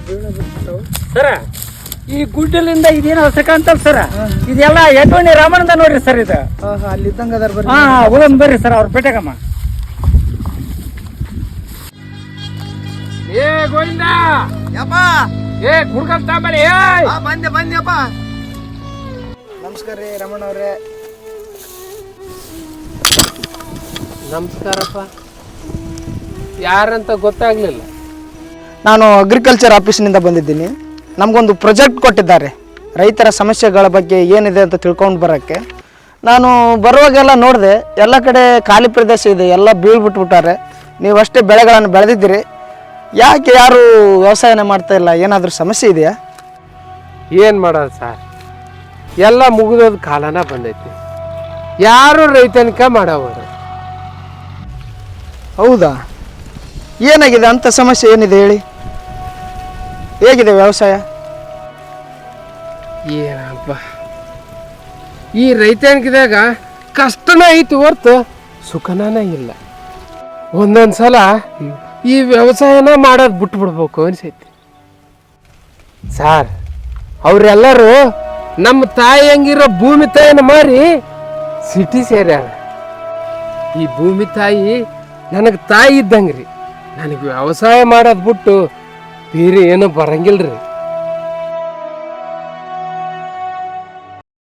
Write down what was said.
ಸರ ಈ ಗುಡ್ಡಲಿಂದ ಇದೇನು ಹೊಸಕ ಅಂತಲ್ಲ ಸರ, ಇದೆಲ್ಲ ಯಟೋಣಿ ರಾಮಣ್ಣ ನೋಡ್ರಿ ಸರ್ ಇದು. ಅಲ್ಲಿ ಇದ್ದಂಗ ಅದಾರ ಬರ್ರಿ. ಹಾ ಹೋಗಮ್ ಬರ್ರಿ ಸರ್ ಅವ್ರ ಪೇಟೆಗಮ್ಮ. ಏ ಗೋವಿಂದ ಯಪ್ಪ, ಏ ಕುಡ್ಕಂತ ಬರೀ ಬಂದ್ಯಪ್ಪ. ನಮಸ್ಕಾರ ರೀ ರಮಣ ಅವ್ರೆ. ನಮಸ್ಕಾರಪ್ಪ. ಯಾರಂತ ಗೊತ್ತಾಗ್ಲಿಲ್ಲ. ನಾನು ಅಗ್ರಿಕಲ್ಚರ್ ಆಫೀಸ್ನಿಂದ ಬಂದಿದ್ದೀನಿ. ನಮಗೊಂದು ಪ್ರಾಜೆಕ್ಟ್ ಕೊಟ್ಟಿದ್ದಾರೆ ರೈತರ ಸಮಸ್ಯೆಗಳ ಬಗ್ಗೆ ಏನಿದೆ ಅಂತ ತಿಳ್ಕೊಂಡು ಬರೋಕ್ಕೆ. ನಾನು ಬರುವಾಗೆಲ್ಲ ನೋಡಿದೆ, ಎಲ್ಲ ಕಡೆ ಖಾಲಿ ಪ್ರದೇಶ ಇದೆ, ಎಲ್ಲ ಬೀಳ್ಬಿಟ್ಬಿಟ್ಟಾರೆ. ನೀವು ಅಷ್ಟೇ ಬೆಳೆಗಳನ್ನು ಬೆಳೆದಿದ್ದೀರಿ, ಯಾಕೆ ಯಾರು ವ್ಯವಸಾಯನ ಮಾಡ್ತಾ ಇಲ್ಲ? ಏನಾದರೂ ಸಮಸ್ಯೆ ಇದೆಯಾ? ಏನು ಮಾಡೋದು ಸರ್, ಎಲ್ಲ ಮುಗಿದೋದ ಕಾಲನ ಬಂದೈತಿ. ಯಾರು ರೈತನಿಕ ಮಾಡವರು. ಹೌದಾ? ಏನಾಗಿದೆ ಅಂಥ ಸಮಸ್ಯೆ ಏನಿದೆ ಹೇಳಿ? ಹೇಗಿದೆ ವ್ಯವಸಾಯ? ಏನಪ್ಪ, ಈ ರೈತನಿಕಿದಾಗ ಕಷ್ಟನ ಐತಿ ಹೊರ್ತು ಸುಖನ ಇಲ್ಲ. ಒಂದೊಂದು ಸಲ ಈ ವ್ಯವಸಾಯನ ಮಾಡೋದು ಬಿಟ್ಟು ಬಿಡ್ಬೇಕು ಅನಿಸೈತಿ ಸಾರ್. ಅವರೆಲ್ಲರೂ ನಮ್ಮ ತಾಯಿ ಹಂಗಿರೋ ಭೂಮಿ ತಾಯಿನ ಮಾರಿ ಸಿಟಿ ಸೇರ್ಯಾರ. ಈ ಭೂಮಿ ತಾಯಿ ನನಗೆ ತಾಯಿ ಇದ್ದಂಗೆ ರೀ. ನನಗೆ ವ್ಯವಸಾಯ ಮಾಡೋದು ಬಿಟ್ಟು ಬೇರೆ ಏನೂ ಬರಂಗಿಲ್ಲ ರೀ.